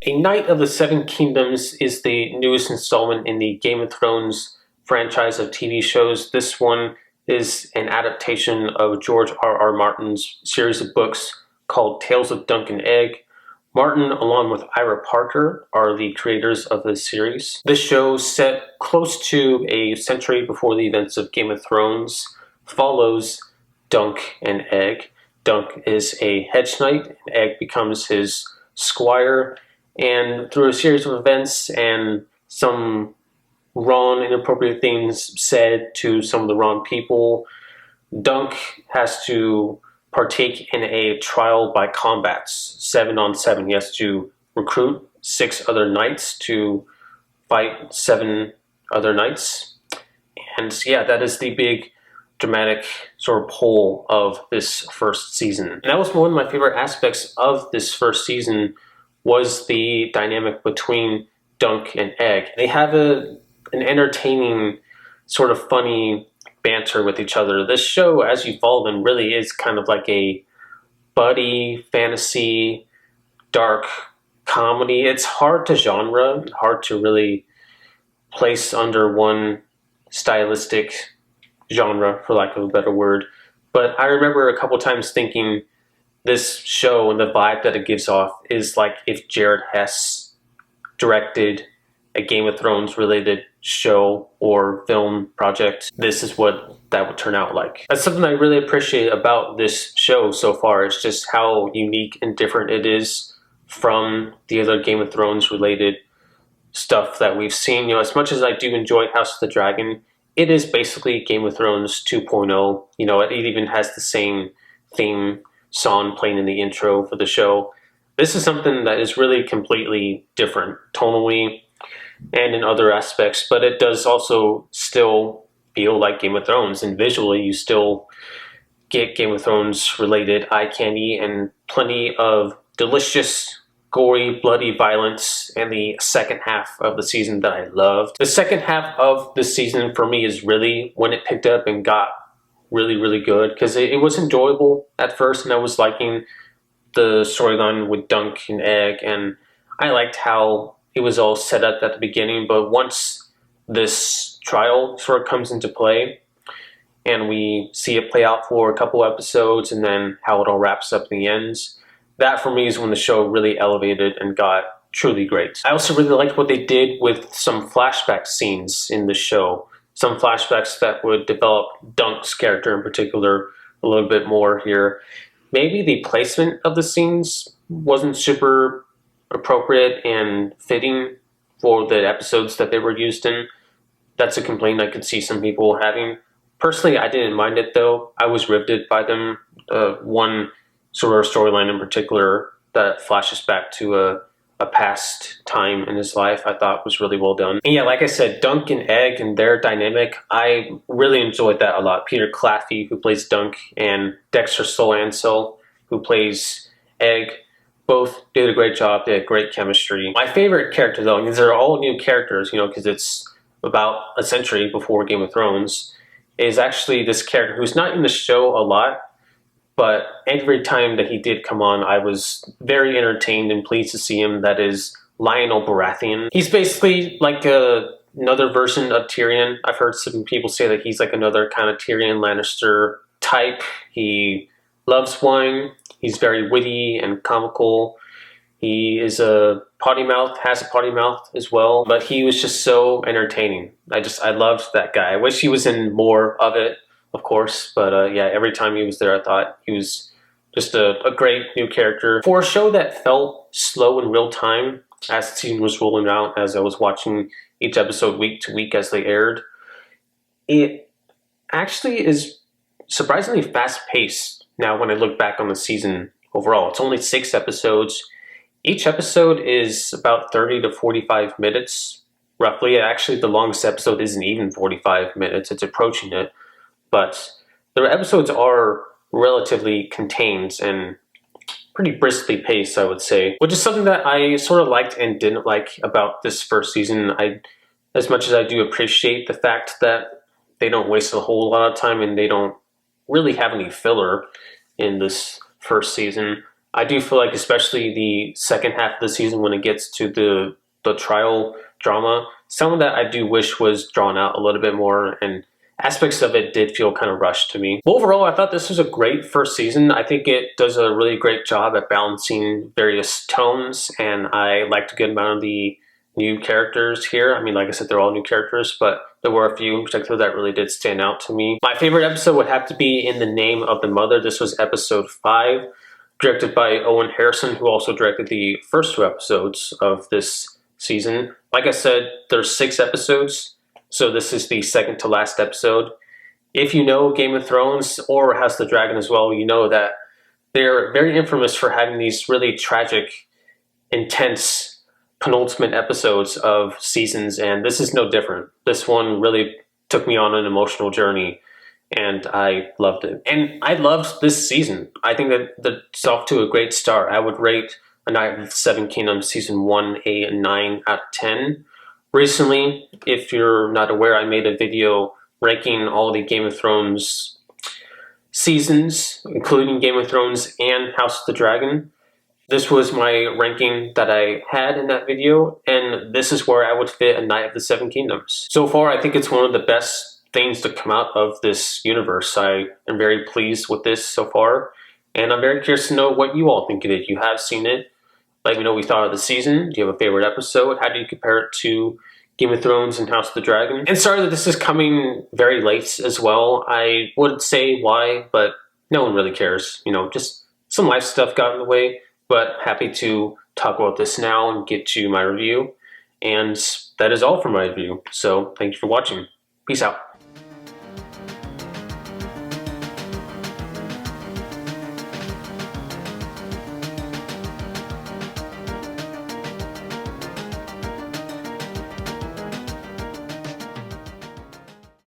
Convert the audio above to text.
A Knight of the Seven Kingdoms is the newest installment in the Game of Thrones franchise of TV shows. This one is an adaptation of George R.R. Martin's series of books called Tales of Dunk and Egg. Martin, along with Ira Parker, are the creators of this series. This show, set close to a century before the events of Game of Thrones, follows Dunk and Egg. Dunk is a hedge knight, and Egg becomes his squire. And through a series of events and some wrong, inappropriate things said to some of the wrong people, Dunk has to partake in a trial by combats, 7-on-7. He has to recruit 6 other knights to fight 7 other knights. And yeah, that is the big dramatic sort of pull of this first season. And that was one of my favorite aspects of this first season, was the dynamic between Dunk and Egg. They have an entertaining, sort of funny banter with each other. This show, as you follow them, really is kind of like a buddy, fantasy, dark comedy. It's hard to genre, hard to really place under one stylistic genre, for lack of a better word. But I remember a couple times thinking, this show and the vibe that it gives off is like if Jared Hess directed a Game of Thrones related show or film project. This is what that would turn out like. That's something I really appreciate about this show so far. It's just how unique and different it is from the other Game of Thrones related stuff that we've seen. You know, as much as I do enjoy House of the Dragon, it is basically Game of Thrones 2.0. You know, it even has the same theme song playing in the intro for the show. This is something that is really completely different tonally and in other aspects, but it does also still feel like Game of Thrones, and visually you still get Game of Thrones related eye candy and plenty of delicious, gory, bloody violence in the second half of the season that I loved. The second half of the season for me is really when it picked up and got really good, because it was enjoyable at first, and I was liking the storyline with Dunk and Egg, and I liked how it was all set up at the beginning. But once this trial sort of comes into play and we see it play out for a couple episodes and then how it all wraps up in the end, that for me is when the show really elevated and got truly great. I also really liked what they did with some flashback scenes in the show. Some flashbacks that would develop Dunk's character in particular a little bit more here. Maybe the placement of the scenes wasn't super appropriate and fitting for the episodes that they were used in. That's a complaint I could see some people having. Personally, I didn't mind it though. I was riveted by them. One sort of storyline in particular that flashes back to a past time in his life, I thought was really well done. And yeah, like I said, Dunk and Egg and their dynamic, I really enjoyed that a lot. Peter Claffey, who plays Dunk, and Dexter Solancel, who plays Egg, both did a great job. They had great chemistry. My favorite character though, and these are all new characters, you know, because it's about a century before Game of Thrones, is actually this character who's not in the show a lot, but every time that he did come on, I was very entertained and pleased to see him. That is Lionel Baratheon. He's basically like another version of Tyrion. I've heard some people say that he's like another kind of Tyrion Lannister type. He loves wine. He's very witty and comical. He is a potty mouth, has a potty mouth as well, but he was just so entertaining. I loved that guy. I wish he was in more of it, of course, but yeah, every time he was there, I thought he was just a great new character. For a show that felt slow in real time as the season was rolling out, as I was watching each episode week to week as they aired, it actually is surprisingly fast-paced now when I look back on the season overall. It's only 6 episodes. Each episode is about 30 to 45 minutes, roughly. Actually, the longest episode isn't even 45 minutes. It's approaching it. But the episodes are relatively contained and pretty briskly paced, I would say, which is something that I sort of liked and didn't like about this first season. As much as I do appreciate the fact that they don't waste a whole lot of time and they don't really have any filler in this first season, I do feel like, especially the second half of the season when it gets to the trial drama, some of that I do wish was drawn out a little bit more, and aspects of it did feel kind of rushed to me. But overall, I thought this was a great first season. I think it does a really great job at balancing various tones, and I liked a good amount of the new characters here. I mean, like I said, they're all new characters, but there were a few in particular that really did stand out to me. My favorite episode would have to be In the Name of the Mother. This was episode 5, directed by Owen Harrison, who also directed the first 2 episodes of this season. Like I said, there's 6 episodes, so this is the second to last episode. If you know Game of Thrones or House of the Dragon as well, you know that they're very infamous for having these really tragic, intense penultimate episodes of seasons, and this is no different. This one really took me on an emotional journey, and I loved it. And I loved this season. I think that it's off to a great start. I would rate A Knight of the Seven Kingdoms Season 1 a 9 out of 10. Recently, if you're not aware, I made a video ranking all the Game of Thrones seasons, including Game of Thrones and House of the Dragon. This was my ranking that I had in that video, and this is where I would fit A Knight of the Seven Kingdoms. So far, I think it's one of the best things to come out of this universe. I am very pleased with this so far, and I'm very curious to know what you all think of it. You have seen it. Let me know what you thought of the season. Do you have a favorite episode? How do you compare it to Game of Thrones and House of the Dragon? And sorry that this is coming very late as well. I would say why, but no one really cares. You know, just some life stuff got in the way. But happy to talk about this now and get to my review. And that is all for my review. So thank you for watching. Peace out.